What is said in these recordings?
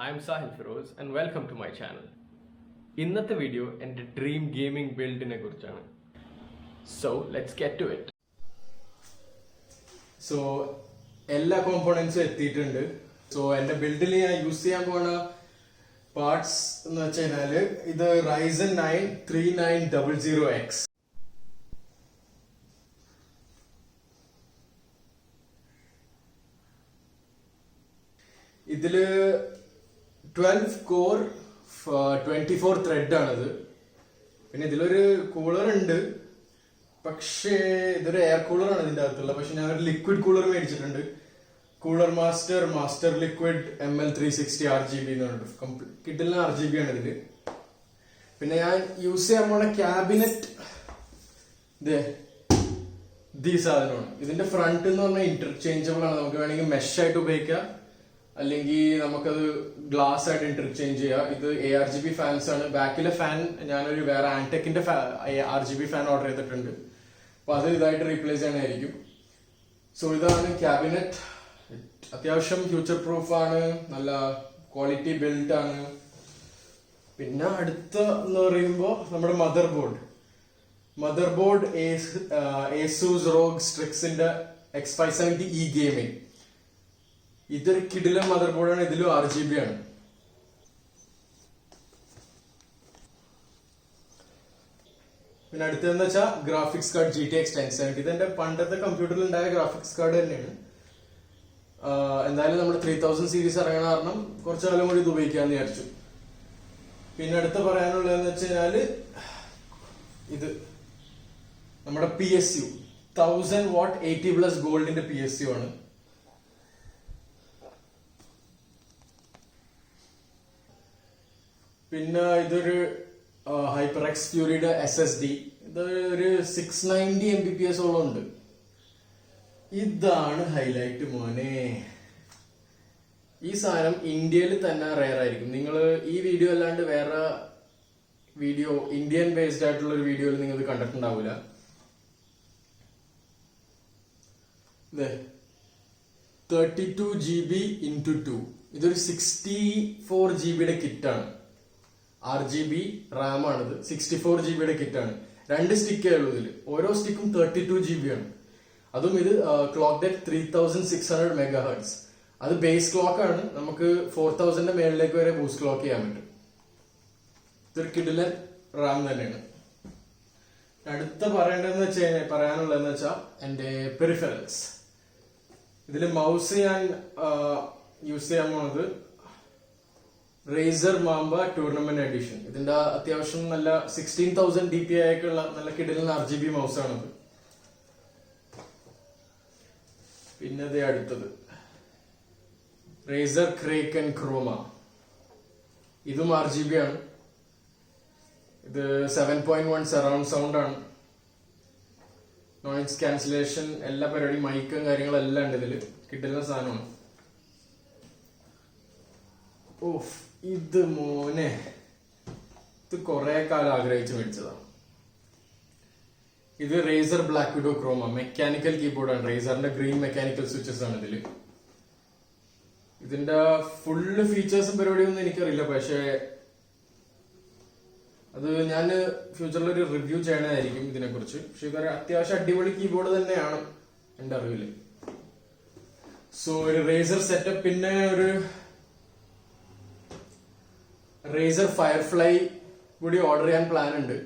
I am Sahil Feroz and welcome to my channel. ഇന്നത്തെ video എൻ്റെ dream gaming ബിൽഡിനെ കുറിച്ചാണ്. So let's get to it. So എല്ലാ കോമ്പോണൻസും എത്തിയിട്ടുണ്ട്. So എൻ്റെ ബിൽഡിൽ ഞാൻ യൂസ് ചെയ്യാൻ പോണ പാർട്സ് എന്ന് വെച്ച് കഴിഞ്ഞാല് ഇത് Ryzen 9 3900X. ഇതില് 12 കോർ 24 ത്രെഡ് ആണിത്. പിന്നെ ഇതിലൊരു കൂളർ ഉണ്ട്, പക്ഷേ ഇതൊരു എയർ കൂളർ ആണ് ഇതിന്റെ അകത്തുള്ള. പക്ഷെ ഞാൻ ഒരു ലിക്വിഡ് കൂളർ മേടിച്ചിട്ടുണ്ട്, cooler master liquid ML360 RGB എന്ന് പറഞ്ഞിട്ട് കിട്ടുന്ന RGB ആണ് ഇതില്. പിന്നെ ഞാൻ യൂസ് ചെയ്യാൻ പോണ ക്യാബിനറ്റ് ഈ സാധനമാണ്. ഇതിന്റെ ഫ്രണ്ട് എന്ന് പറഞ്ഞാൽ ഇന്റർചേഞ്ചബിൾ ആണ്, നമുക്ക് വേണമെങ്കിൽ മെഷ് ആയിട്ട് ഉപയോഗിക്കാം, അല്ലെങ്കിൽ നമുക്കത് ഗ്ലാസ് ആയിട്ട് ഇന്റർചേഞ്ച് ചെയ്യാം. ഇത് ARGB ഫാൻസ് ആണ്. ബാക്കിലെ ഫാൻ ഞാനൊരു വേറെ ആൻടെക്കിന്റെ RGB ഫാൻ ഓർഡർ ചെയ്തിട്ടുണ്ട്, അപ്പൊ അത് ഇതായിട്ട് റീപ്ലേസ് ചെയ്യാനായിരിക്കും. സോ ഇതാണ് ക്യാബിനറ്റ്. അത്യാവശ്യം ഫ്യൂച്ചർ പ്രൂഫ് ആണ്, നല്ല ക്വാളിറ്റി ബിൽഡ് ആണ്. പിന്നെ അടുത്ത എന്ന് പറയുമ്പോൾ നമ്മുടെ mother board Asus ROG Strixന്റെ X570E gaming. ഇതൊരു കിടില മദർ ബോർഡാണ്. ഇതിലും RGB ആണ്. പിന്നെ അടുത്തതെന്ന് വെച്ചാൽ ഗ്രാഫിക്സ് കാർഡ് GTX 1070. ഇതെന്റെ പണ്ടത്തെ കമ്പ്യൂട്ടറിൽ ഉണ്ടായ ഗ്രാഫിക്സ് കാർഡ് തന്നെയാണ്. എന്തായാലും നമ്മുടെ 3000 സീരീസ് ഇറങ്ങണ കാരണം കുറച്ചു കാലം കൂടി ഇത് ഉപയോഗിക്കാന്ന് വിചാരിച്ചു. പിന്നെ അടുത്ത് പറയാനുള്ളതെന്ന് വെച്ച് കഴിഞ്ഞാല് ഇത് നമ്മുടെ PSU 1000 വാട്ട് 80+ ഗോൾഡിന്റെ PSU ആണ്. പിന്നെ ഇതൊരു HyperX Furyയുടെ SSD. ഇത് ഒരു 690 Mbps ഓളം ഉണ്ട്. ഇതാണ് ഹൈലൈറ്റ് മോനെ. ഈ സാധനം ഇന്ത്യയിൽ തന്നെ റെയർ ആയിരിക്കും. നിങ്ങൾ ഈ വീഡിയോ അല്ലാണ്ട് വേറെ വീഡിയോ ഇന്ത്യൻ ബേസ്ഡ് ആയിട്ടുള്ള ഒരു വീഡിയോയിൽ നിങ്ങൾ കണ്ടിട്ടുണ്ടാവില്ല. 32GB x 2. ഇതൊരു 64GB കിറ്റാണ്. RGB RAM ആണിത്. 64GB കിറ്റാണ്. 2 സ്റ്റിക്കേ ഉള്ളൂ ഇതിൽ. ഓരോ സ്റ്റിക്കും 32GB ആണ്. അതും ഇത് ക്ലോക്ക് അറ്റ് 3600 MHz. അത് ബേസ് ക്ലോക്ക് ആണ്. നമുക്ക് 4000 മേളിലേക്ക് വരെ ബൂസ്റ്റ് ക്ലോക്ക് ചെയ്യാൻ പറ്റും. ഇതൊരു കിടിലൻ റാം തന്നെയാണ്. അടുത്ത പറയാനുള്ളതെന്ന് വെച്ചാൽ എന്റെ പെരിഫറൽസ്. ഇതില് മൗസ് ഞാൻ യൂസ് ചെയ്യാൻ പോണത് Razer Mamba ടൂർണമെന്റ് എഡിഷൻ. ഇതിന്റെ അത്യാവശ്യം നല്ല 16000 DPI ആയിട്ടുള്ള നല്ല കിടിലൻ RGB മൗസ് ആണത്. പിന്നെ അടുത്തത് Razer Kraken Chroma. ഇതും RGB ആണ്. ഇത് 7.1 സറൗണ്ട് സൗണ്ട് ആണ്. നോയിസ് ക്യാൻസലേഷൻ എല്ലാ പരിപാടിയും, മൈക്കും കാര്യങ്ങളെല്ലാം ഉണ്ട് ഇതില്. കിട്ടുന്ന സാധനമാണ്. ഓഫ്, ഇത് മോനെ, ഇത് കുറെ കാലം ആഗ്രഹിച്ച് മേടിച്ചതാണ്. ഇത് Razer Black Widow Chroma mechanical കീബോർഡാണ്. റേസറിന്റെ ഗ്രീൻ മെക്കാനിക്കൽ സ്വിച്ചസ് ആണ് ഇതില്. ഇതിന്റെ ഫുള്ള് ഫീച്ചേഴ്സും പരിപാടിയൊന്നും എനിക്കറിയില്ല, പക്ഷെ അത് ഞാൻ ഫ്യൂച്ചറിൽ ഒരു റിവ്യൂ ചെയ്യണമായിരിക്കും ഇതിനെ കുറിച്ച്. പക്ഷെ ഇതൊരു അത്യാവശ്യം അടിപൊളി കീബോർഡ് തന്നെയാണ് എന്റെ അറിവില്. സോ ഒരു Razer സെറ്റപ്പ്. പിന്നെ ഒരു Razer Firefly കൂടി ഓർഡർ ചെയ്യാൻ പ്ലാൻ ഉണ്ട്.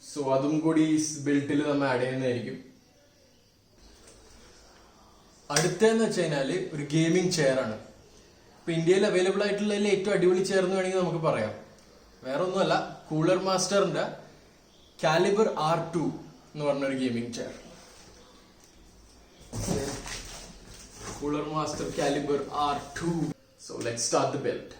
സോ അതും കൂടി ബിൽഡിൽ നമ്മൾ ആഡ് ചെയ്യുന്നതായിരിക്കും. അടുത്തെന്ന് വെച്ച് കഴിഞ്ഞാല് ഒരു ഗെയിമിംഗ് ചെയർ ആണ്. ഇപ്പൊ ഇന്ത്യയിൽ അവൈലബിൾ ആയിട്ടുള്ളതിൽ ഏറ്റവും അടിപൊളി ചെയർ എന്ന് വേണമെങ്കിൽ നമുക്ക് പറയാം. വേറെ ഒന്നുമല്ല, കൂളർ മാസ്റ്ററിന്റെ കാലിബർ R2 എന്ന് പറഞ്ഞൊരു gaming chair. Cooler Master Caliber R2. So let's start the build.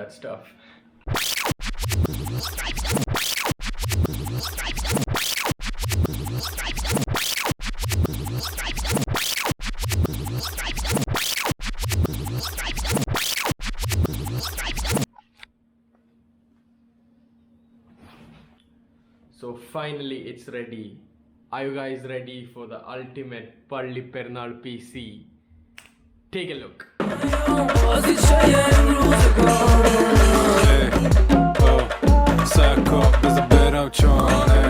that stuff. So finally it's ready. Are you guys ready for the ultimate Palli Pernal PC? Take a look. Sacco, bez beraucione.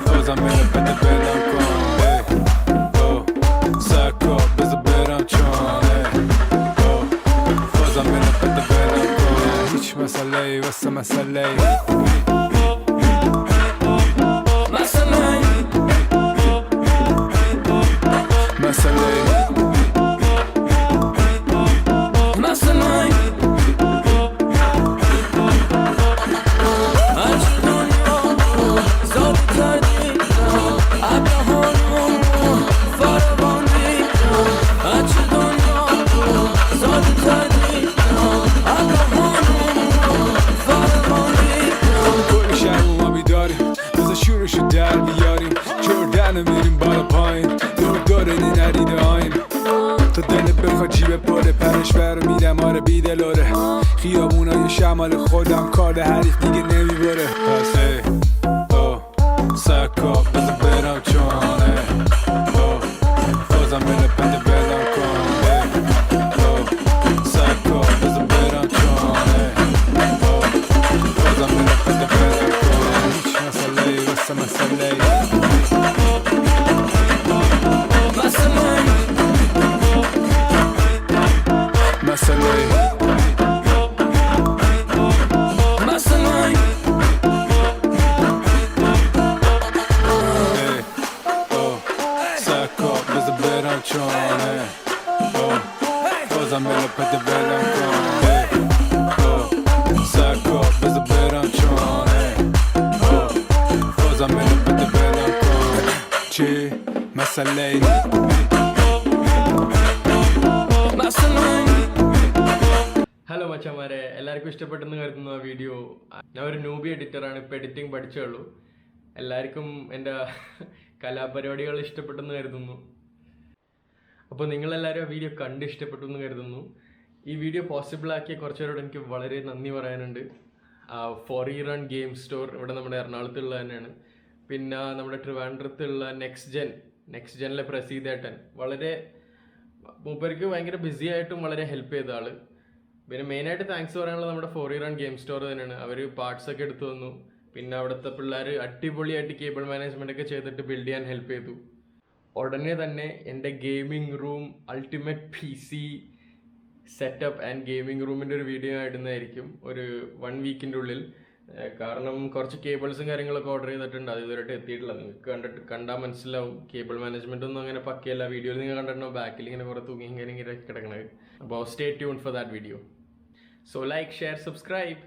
Cosa me ne pende beraucione. Sacco, bez beraucione. Cosa me ne pende beraucione. Hiç meseley, vessa meseley. میریم بالا پایین دور این ندیده آین تا دلت بخواد جیبه پره پرش بر میدم آره بیدلاره خیابونای شمال خودم کار حریف دیگه نمیبره پس سکا بزن برم چانه بازم بله پنده بدم کنه سکا بزن برم چانه بازم بله پنده بدم کنه هیچ مسئله واسه مسئله hello മച്ചന്മാരെ, എല്ലാവർക്കും ഇഷ്ടപ്പെട്ടെന്ന് കരുതുന്നു ആ video. ഞാൻ ഒരു newbie എഡിറ്ററാണ്, ഇപ്പോൾ editing പഠിച്ചുള്ളൂ. എല്ലാവർക്കും എൻ്റെ കലാപരിപാടികൾ ഇഷ്ടപ്പെട്ടെന്ന് കരുതുന്നു. അപ്പോൾ നിങ്ങളെല്ലാവരും ആ വീഡിയോ കണ്ട് ഇഷ്ടപ്പെട്ടു എന്ന് കരുതുന്നു. ഈ വീഡിയോ പോസിബിളാക്കിയ കുറച്ചുപേരോട് എനിക്ക് വളരെ നന്ദി പറയാനുണ്ട്. Four E run game store ഇവിടെ നമ്മുടെ എറണാകുളത്തുള്ള തന്നെയാണ്. പിന്നെ നമ്മുടെ ട്രിവാൻഡ്രത്തുള്ള നെക്സ്റ്റ് ജെനിലെ പ്രസീദേട്ടൻ, വളരെ മൂപ്പർക്ക് ഭയങ്കര ബിസി ആയിട്ടും വളരെ ഹെൽപ്പ് ചെയ്ത ആള്. പിന്നെ മെയിനായിട്ട് താങ്ക്സ് പറയാനുള്ളത് നമ്മുടെ four E run game store തന്നെയാണ്. അവർ പാർട്സ് ഒക്കെ എടുത്തു തന്നു. പിന്നെ അവിടുത്തെ പിള്ളേർ അടിപൊളിയായിട്ട് കേബിൾ മാനേജ്മെൻ്റ് ഒക്കെ ചെയ്തിട്ട് ബിൽഡ് ചെയ്യാൻ ഹെൽപ്പ് ചെയ്തു. ഉടനെ തന്നെ എൻ്റെ gaming room ultimate PC setup and gaming റൂമിൻ്റെ ഒരു വീഡിയോ ഇടുന്നതായിരിക്കും ഒരു 1 വീക്കിൻ്റെ ഉള്ളിൽ. കാരണം കുറച്ച് കേബിൾസും കാര്യങ്ങളൊക്കെ ഓർഡർ ചെയ്തിട്ടുണ്ട്, അത് ഇതുവരെയായിട്ട് എത്തിയിട്ടില്ല. നിങ്ങൾക്ക് കണ്ടാൽ മനസ്സിലാവും. കേബിൾ മാനേജ്മെൻ്റ് ഒന്നും അങ്ങനെ പക്കയല്ല. വീഡിയോയിൽ നിങ്ങൾ കണ്ടിട്ടുണ്ടോ ബാക്കിൽ ഇങ്ങനെ കുറേ തൂങ്ങി ഇങ്ങനെ കിടക്കണത്. അപ്പോൾ stay tune for that video. So like, share, subscribe.